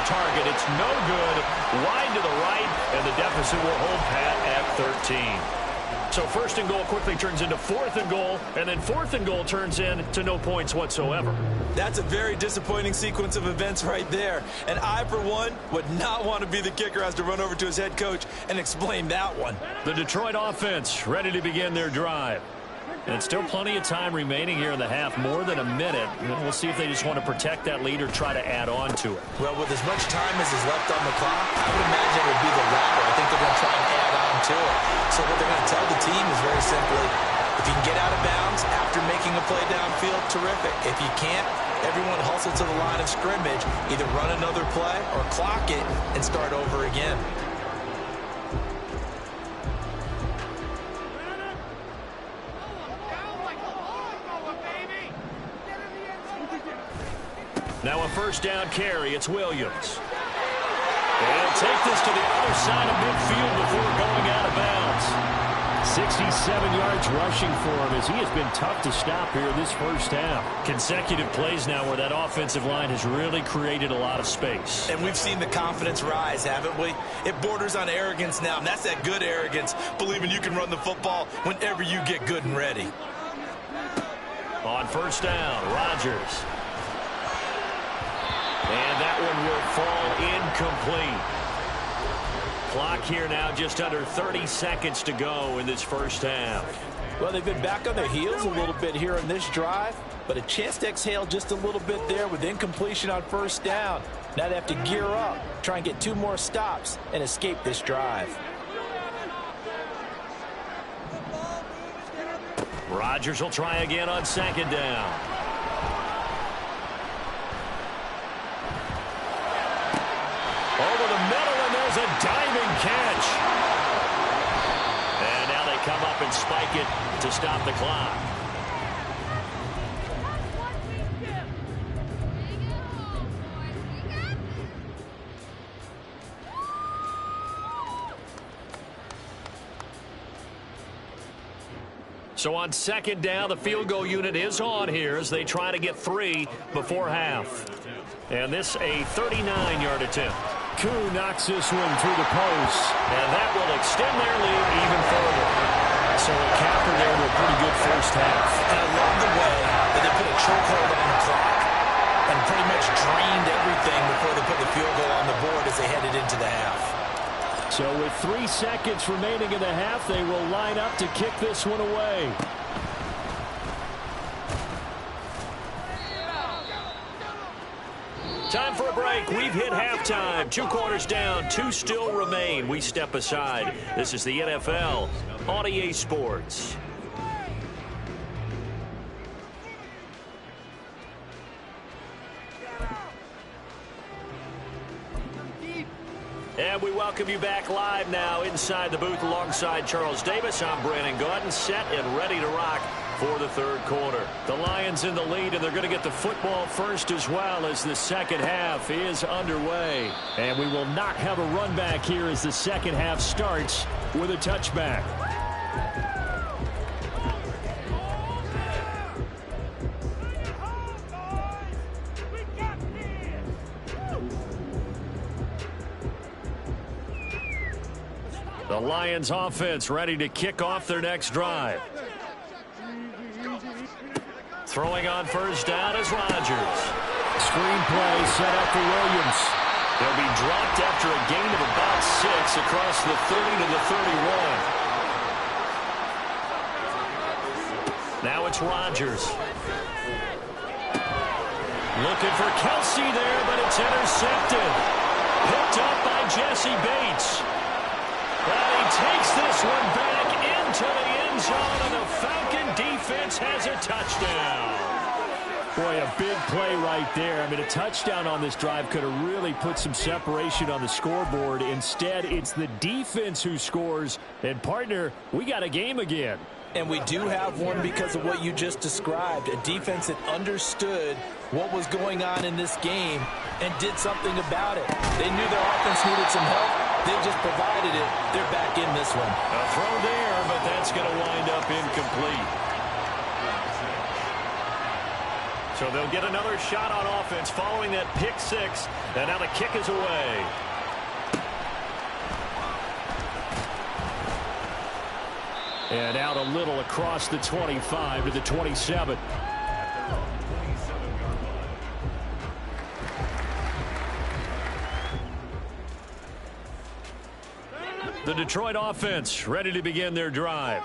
target. It's no good. Wide to the right, and the deficit will hold pat at 13. So first and goal quickly turns into fourth and goal, and then fourth and goal turns into no points whatsoever. That's a very disappointing sequence of events right there. And I, for one, would not want to be the kicker has to run over to his head coach and explain that one. The Detroit offense ready to begin their drive. And still plenty of time remaining here in the half, more than a minute. And we'll see if they just want to protect that lead or try to add on to it. Well, with as much time as is left on the clock, I would imagine it would be the latter. I think they're going to try and add on to it. So what they're going to tell the team is very simply, if you can get out of bounds after making a play downfield, terrific. If you can't, everyone hustle to the line of scrimmage, either run another play or clock it and start over again. Now a first down carry. It's Williams. And he'll take this to the other side of midfield before going out of bounds. 67 yards rushing for him as he has been tough to stop here this first half. Consecutive plays now where that offensive line has really created a lot of space. And we've seen the confidence rise, haven't we? It borders on arrogance now, and that's that good arrogance, believing you can run the football whenever you get good and ready. On first down, Rodgers. And that one will fall incomplete. Clock here now just under 30 seconds to go in this first half. Well, they've been back on their heels a little bit here in this drive, but a chance to exhale just a little bit there with incompletion on first down. Now they have to gear up, try and get 2 more stops, and escape this drive. Rodgers will try again on second down. Over the middle, and there's a diving catch. And now they come up and spike it to stop the clock. So on second down, the field goal unit is on here as they try to get 3 before half. And this a 39-yard attempt. Koo knocks this one through the post. And that will extend their lead even further. So a capper there with a pretty good first half. And I love the way that they put a chokehold on the clock and pretty much drained everything before they put the field goal on the board as they headed into the half. So with 3 seconds remaining in the half, they will line up to kick this one away. Time for a break. We've hit halftime. 2 quarters down. 2 still remain. We step aside. This is the NFL on EA Sports. And we welcome you back live now inside the booth alongside Charles Davis. I'm Brandon Gaudin, set and ready to rock for the third quarter. The Lions in the lead, and they're going to get the football first as well as the second half is underway. And we will not have a run back here as the second half starts with a touchback. The Lions offense ready to kick off their next drive. Throwing on first down is Rodgers. Screenplay set up for Williams. He'll be dropped after a gain of about 6 across the 30 to the 31. Now it's Rodgers. Looking for Kelsey there, but it's intercepted. Picked up by Jesse Bates. Well, he takes this one back into the end zone, and the Falcon defense has a touchdown. Boy, a big play right there. I mean, a touchdown on this drive could have really put some separation on the scoreboard. Instead, it's the defense who scores. And, partner, we got a game again. And we do have one because of what you just described. A defense that understood what was going on in this game and did something about it. They knew their offense needed some help. They just provided it. They're back in this one. A throw there, but that's going to wind up incomplete. So they'll get another shot on offense following that pick six. And now the kick is away. And out a little across the 25 to the 27. The Detroit offense ready to begin their drive.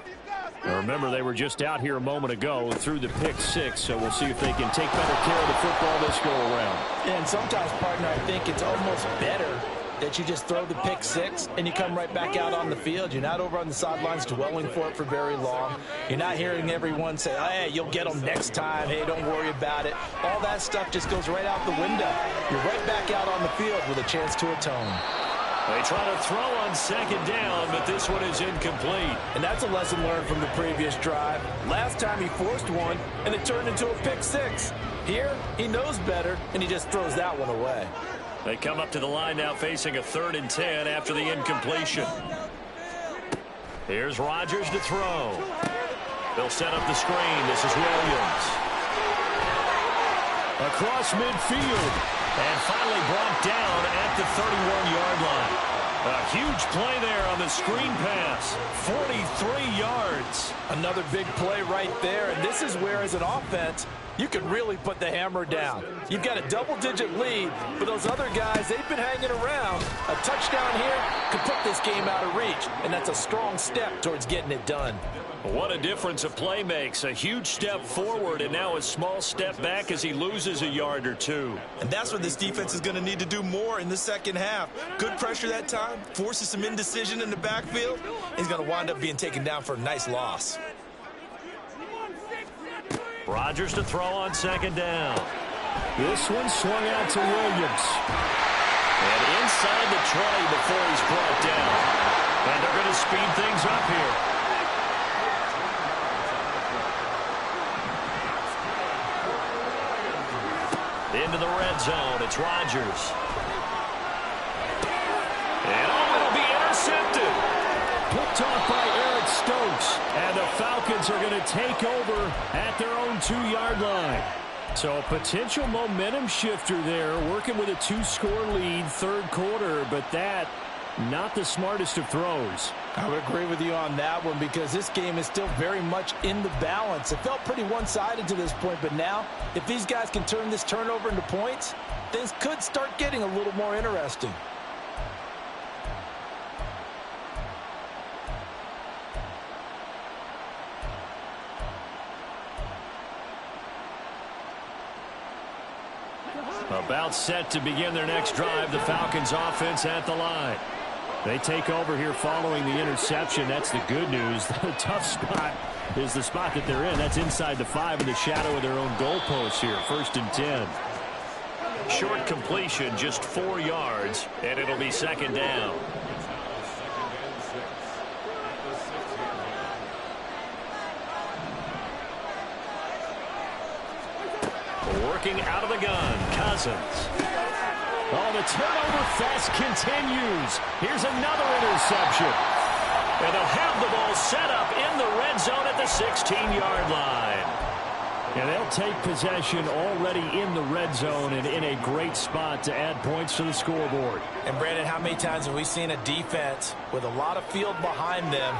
Now remember, they were just out here a moment ago through the pick six, so we'll see if they can take better care of the football this go around. And sometimes, partner, I think it's almost better that you just throw the pick six and you come right back out on the field. You're not over on the sidelines dwelling for it for very long. You're not hearing everyone say, hey, you'll get them next time. Hey, don't worry about it. All that stuff just goes right out the window. You're right back out on the field with a chance to atone. They try to throw on second down, but this one is incomplete. And that's a lesson learned from the previous drive. Last time he forced one, and it turned into a pick six. Here, he knows better, and he just throws that one away. They come up to the line now facing a 3rd and 10 after the incompletion. Here's Rodgers to throw. They'll set up the screen. This is Williams. Across midfield. And finally brought down at the 31-yard line. A huge play there on the screen pass. 43 yards. Another big play right there. And this is where, as an offense, you can really put the hammer down. You've got a double-digit lead, but those other guys, they've been hanging around. A touchdown here could put this game out of reach, and that's a strong step towards getting it done. What a difference a play makes. A huge step forward and now a small step back as he loses a yard or two. And that's what this defense is going to need to do more in the second half. Good pressure that time, forces some indecision in the backfield. He's going to wind up being taken down for a nice loss. Rodgers to throw on second down. This one swung out to Williams. And inside the 20 before he's brought down. And they're going to speed things up here. Into the red zone. It's Rodgers. And it'll be intercepted. Picked off by Eric Stokes. And the Falcons are going to take over at their own 2-yard line. So a potential momentum shifter there, working with a 2-score lead, 3rd quarter, but that not the smartest of throws. I would agree with you on that one because this game is still very much in the balance. It felt pretty one-sided to this point, but now if these guys can turn this turnover into points, things could start getting a little more interesting. About set to begin their next drive, the Falcons offense at the line. They take over here following the interception. That's the good news. The tough spot is the spot that they're in. That's inside the 5 in the shadow of their own goalpost here. 1st and 10. Short completion, just 4 yards, and it'll be second down. Working out of the gun, Cousins. Oh, the turnover fest continues. Here's another interception. And they'll have the ball set up in the red zone at the 16-yard line. And they'll take possession already in the red zone and in a great spot to add points to the scoreboard. And, Brandon, how many times have we seen a defense with a lot of field behind them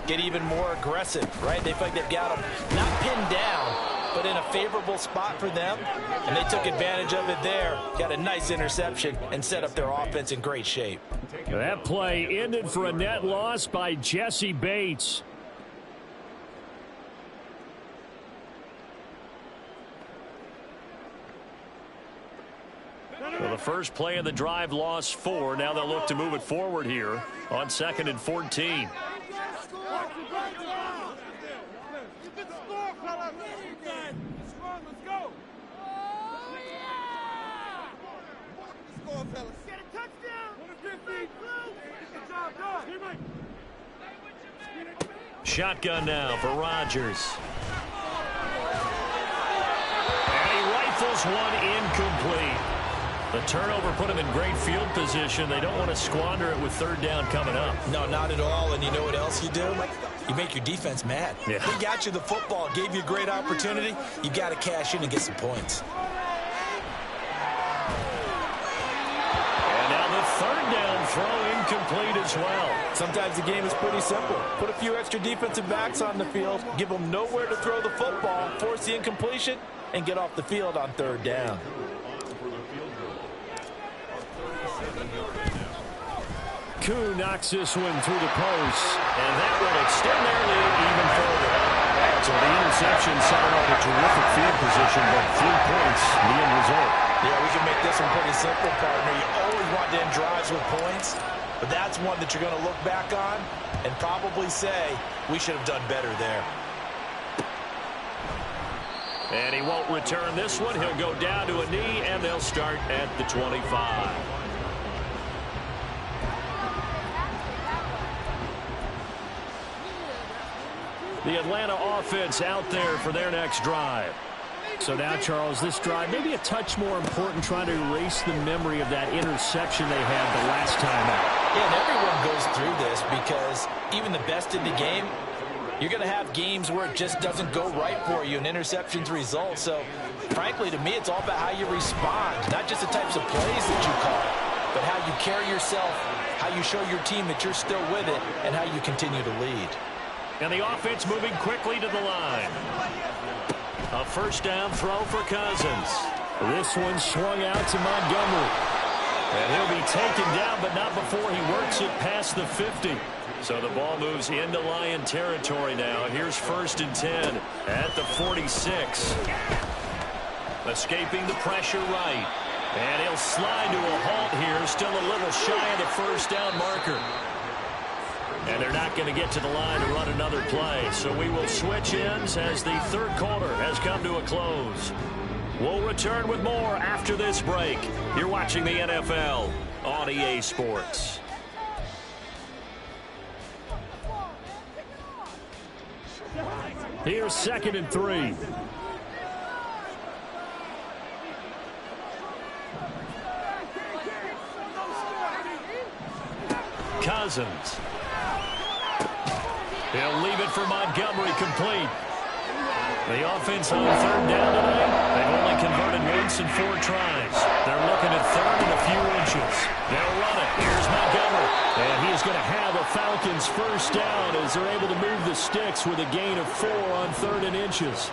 get even more aggressive, right? They feel like they've got them not pinned down, but in a favorable spot for them, and they took advantage of it there, got a nice interception, and set up their offense in great shape. That play ended for a net loss by Jesse Bates. Well, the first play of the drive lost 4. Now they'll look to move it forward here on 2nd and 14. Shotgun now for Rodgers. And he rifles one incomplete. The turnover put him in great field position. They don't want to squander it with 3rd down coming up. No, not at all. And you know what else you do? you make your defense mad. Yeah. They got you the football, gave you a great opportunity. You got to cash in and get some points. And now the third down throw incomplete as well. Sometimes the game is pretty simple. Put a few extra defensive backs on the field, give them nowhere to throw the football, force the incompletion, and get off the field on third down. Koo knocks this one through the post, and that will extend their lead even further. So the interception set up a terrific field position, but 3 points, the end result. Yeah, we can make this one pretty simple, partner. You always want to end drives with points, but that's one that you're going to look back on and probably say, we should have done better there. And he won't return this one. He'll go down to a knee, and they'll start at the 25. The Atlanta offense out there for their next drive. So now, Charles, this drive maybe a touch more important, trying to erase the memory of that interception they had the last time out. Yeah, and everyone goes through this because even the best in the game, you're going to have games where it just doesn't go right for you and interceptions result. So, frankly, to me, it's all about how you respond, not just the types of plays that you call, but how you carry yourself, how you show your team that you're still with it, and how you continue to lead. And the offense moving quickly to the line. A first down throw for Cousins. This one swung out to Montgomery. And he'll be taken down, but not before he works it past the 50. So the ball moves into Lion territory now. Here's 1st and 10 at the 46. Escaping the pressure right. And he'll slide to a halt here. Still a little shy of the first down marker. And they're not going to get to the line to run another play. So we will switch ends as the third quarter has come to a close. We'll return with more after this break. You're watching the NFL on EA Sports. Here's 2nd and 3. Cousins. He'll leave it for Montgomery, complete. The offense on 3rd down tonight, they've only converted once in 4 tries. They're looking at 3rd and a few inches. They'll run it. Here's Montgomery. And he's going to have a Falcons first down as they're able to move the sticks with a gain of 4 on 3rd and inches.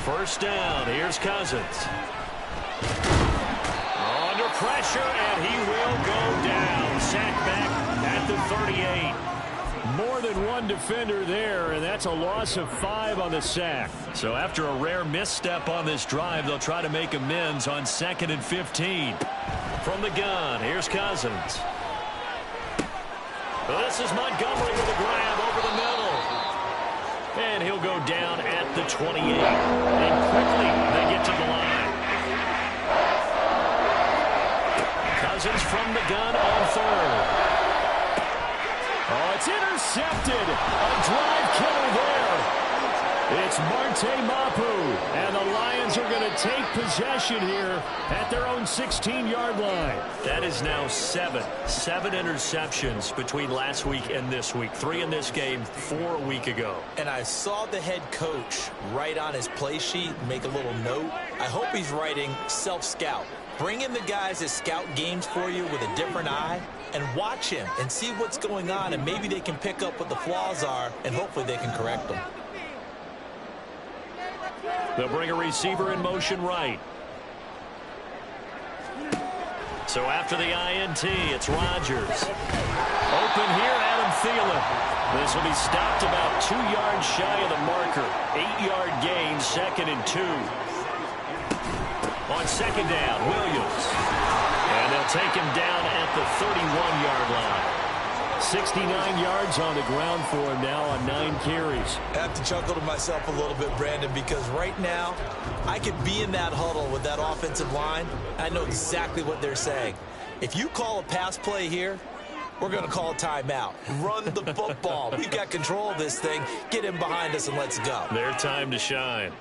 First down. Here's Cousins. Under pressure, and he will go down. Sack back at the 38. More than one defender there, and that's a loss of 5 on the sack. So after a rare misstep on this drive, they'll try to make amends on 2nd and 15. From the gun, here's Cousins. This is Montgomery with a grab over the middle. And he'll go down at the 28. And quickly, they get to the line. Cousins from the gun on 3rd. Oh, it's intercepted. A drive killer there. It's Marte Mapu. And the Lions are going to take possession here at their own 16-yard line. That is now 7 interceptions between last week and this week. 3 in this game, 4 a week ago. And I saw the head coach write on his play sheet and make a little note. I hope he's writing self-scout. Bring in the guys that scout games for you with a different eye and watch him and see what's going on, and maybe they can pick up what the flaws are, and hopefully they can correct them. They'll bring a receiver in motion right. So after the INT, it's Rodgers. Open here, Adam Thielen. This will be stopped about 2 yards shy of the marker. 8-yard gain, 2nd and 2. On 2nd down, Williams. And they'll take him down at the 31-yard line. 69 yards on the ground for him now on 9 carries. I have to chuckle to myself a little bit, Brandon, because right now I could be in that huddle with that offensive line. I know exactly what they're saying. If you call a pass play here, we're going to call a timeout. Run the football. We've got control of this thing. Get him behind us and let's go. Their time to shine.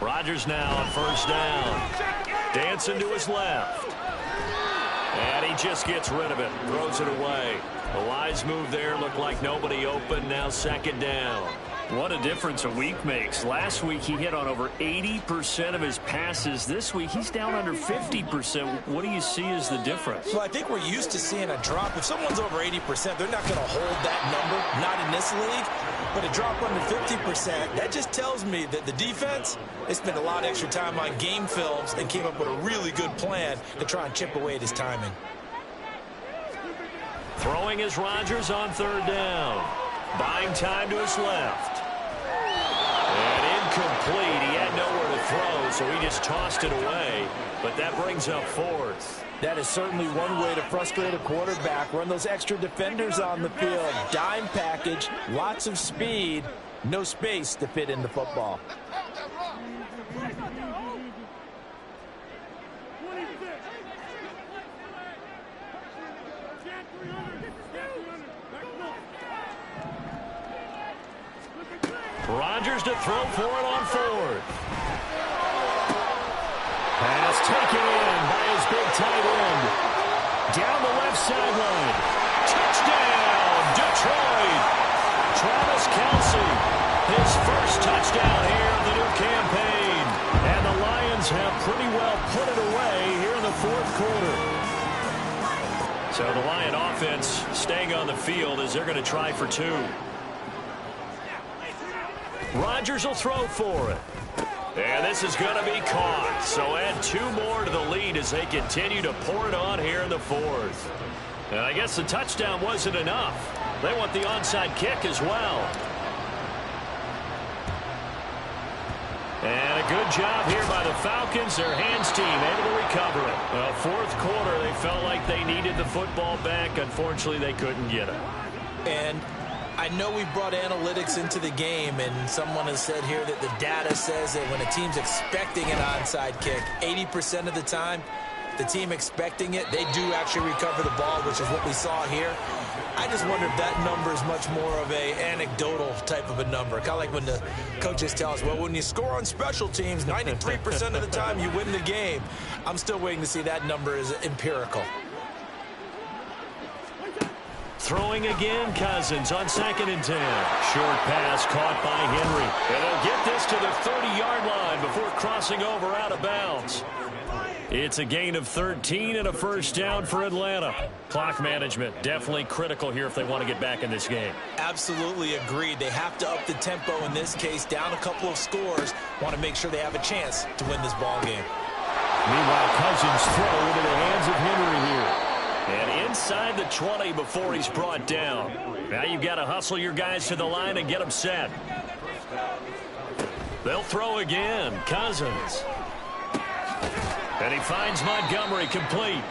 Rodgers now on first down. Dancing to his left. And he just gets rid of it. Throws it away. The wise move there. Looked like nobody open. Now second down. What a difference a week makes. Last week he hit on over 80% of his passes. This week he's down under 50%. What do you see as the difference? Well, I think we're used to seeing a drop. If someone's over 80%, they're not going to hold that number, not in this league. But a drop under 50%, that just tells me that the defense, they spent a lot of extra time on game films and came up with a really good plan to try and chip away at his timing. Throwing is Rodgers on third down. Buying time to his left. And incomplete. He had nowhere to throw, so he just tossed it away. But that brings up fourth. That is certainly one way to frustrate a quarterback. Run those extra defenders on the field. Dime package, lots of speed, no space to fit in the football. Rodgers to throw for it on fourth. Pass taken in by his big tight end. Down the left sideline. Touchdown, Detroit. Travis Kelce, his first touchdown here of the new campaign. And the Lions have pretty well put it away here in the fourth quarter. So the Lion offense staying on the field as they're going to try for two. Rodgers will throw for it. And this is going to be caught. So add two more to the lead as they continue to pour it on here in the fourth. And I guess the touchdown wasn't enough. They want the onside kick as well. And a good job here by the Falcons. Their hands team able to recover it. Well, fourth quarter, they felt like they needed the football back. Unfortunately, they couldn't get it. And I know we brought analytics into the game, and someone has said here that the data says that when a team's expecting an onside kick, 80% of the time, the team expecting it, they do actually recover the ball, which is what we saw here. I just wonder if that number is much more of a anecdotal type of a number. Kind of like when the coaches tell us, well, when you score on special teams, 93% of the time you win the game. I'm still waiting to see that number is empirical. Throwing again, Cousins on 2nd and 10. Short pass caught by Henry. And they'll get this to the 30-yard line before crossing over out of bounds. It's a gain of 13 and a first down for Atlanta. Clock management definitely critical here if they want to get back in this game. Absolutely agreed. They have to up the tempo in this case, down a couple of scores. Want to make sure they have a chance to win this ball game. Meanwhile, Cousins throw into the hands of Henry here. And inside the 20 before he's brought down. Now you've got to hustle your guys to the line and get them set. They'll throw again. Cousins. And he finds Montgomery complete.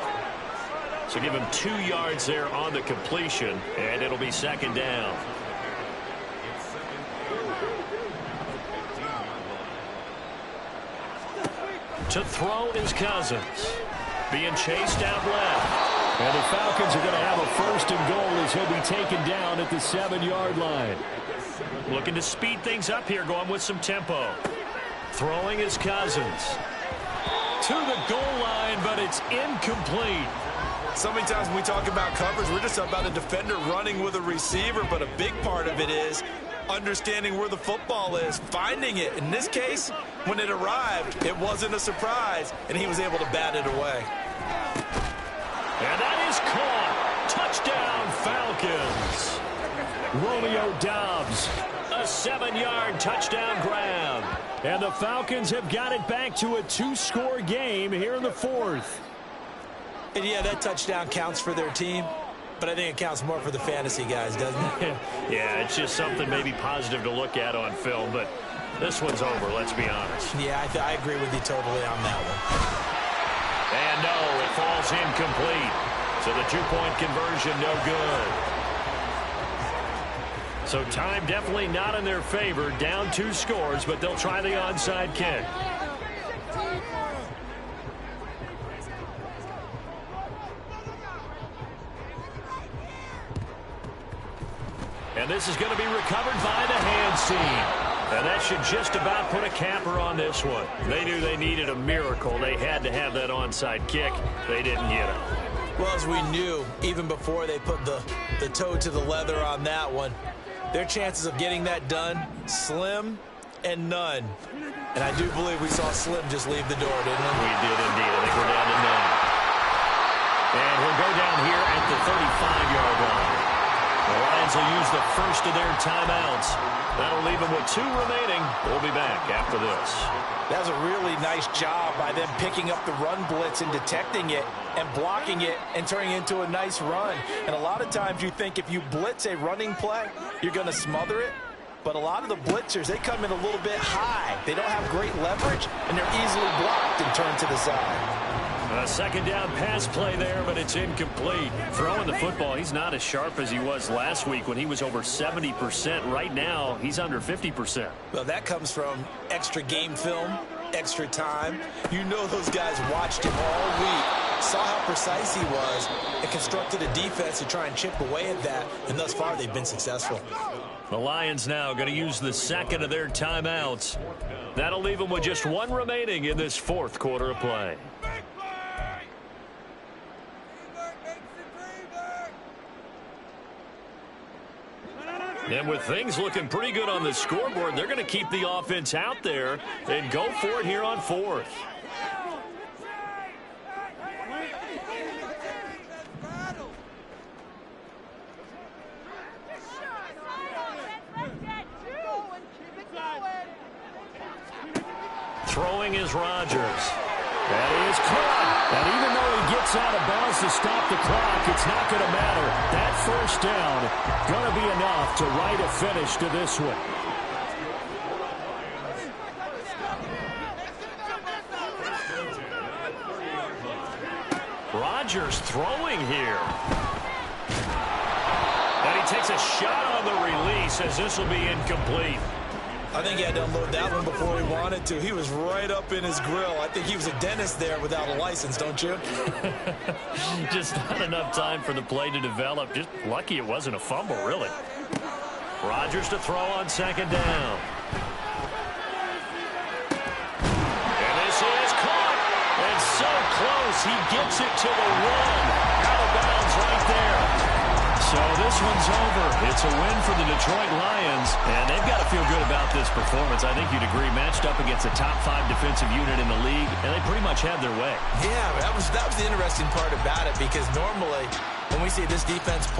So give him 2 yards there on the completion, and it'll be second down. To throw is Cousins. Being chased out left. And the Falcons are going to have a first and goal as he'll be taken down at the 7-yard line. Looking to speed things up here, going with some tempo. Throwing is Cousins. To the goal line, but it's incomplete. So many times when we talk about coverage, we're just about a defender running with a receiver, but a big part of it is understanding where the football is, finding it. In this case, when it arrived, it wasn't a surprise, and he was able to bat it away. And that is caught. Touchdown, Falcons. Romeo Doubs, a 7-yard touchdown grab. And the Falcons have got it back to a 2-score game here in the fourth. And yeah, that touchdown counts for their team, but I think it counts more for the fantasy guys, doesn't it? Yeah, it's just something maybe positive to look at on film, but this one's over, let's be honest. Yeah, I agree with you totally on that one. And no, it falls incomplete. So the 2-point conversion, no good. So time definitely not in their favor. Down 2 scores, but they'll try the onside kick. And this is going to be recovered by the hands team. And that should just about put a capper on this one. They knew they needed a miracle. They had to have that onside kick. They didn't get it. Well, as we knew, even before they put the toe to the leather on that one, their chances of getting that done, slim and none. And I do believe we saw Slim just leave the door, didn't we? We did indeed. I think we're down to none. And he'll go down here at the 35-yard line. The Lions will use the first of their timeouts. That'll leave them with 2 remaining. We'll be back after this. That was a really nice job by them picking up the run blitz and detecting it and blocking it and turning it into a nice run. And a lot of times you think if you blitz a running play, you're going to smother it. But a lot of the blitzers, they come in a little bit high. They don't have great leverage, and they're easily blocked and turned to the side. A second down pass play there, but it's incomplete. Throwing the football, he's not as sharp as he was last week when he was over 70%. Right now, he's under 50%. Well, that comes from extra game film, extra time. You know those guys watched him all week, saw how precise he was, and constructed a defense to try and chip away at that, and thus far they've been successful. The Lions now going to use the second of their timeouts. That'll leave them with just 1 remaining in this 4th quarter of play. And with things looking pretty good on the scoreboard, they're going to keep the offense out there and go for it here on 4th. Throwing is Rodgers. That is caught. And even though he gets out of bounds to stop the clock, it's not going to matter. That first down going to be enough to write a finish to this one. Rodgers throwing here. And he takes a shot on the release as this will be incomplete. I think he had to unload that one before he wanted to. He was right up in his grill. I think he was a dentist there without a license, don't you? Just not enough time for the play to develop. Just lucky it wasn't a fumble, really. Rodgers to throw on second down. And this is caught. And so close. He gets it to the 1. Out of bounds right there. So this one's over. It's a win for the Detroit Lions, and they've got to feel good about this performance. I think you'd agree, matched up against a top 5 defensive unit in the league, and they pretty much had their way. Yeah, that was the interesting part about it, because normally when we see this defense play,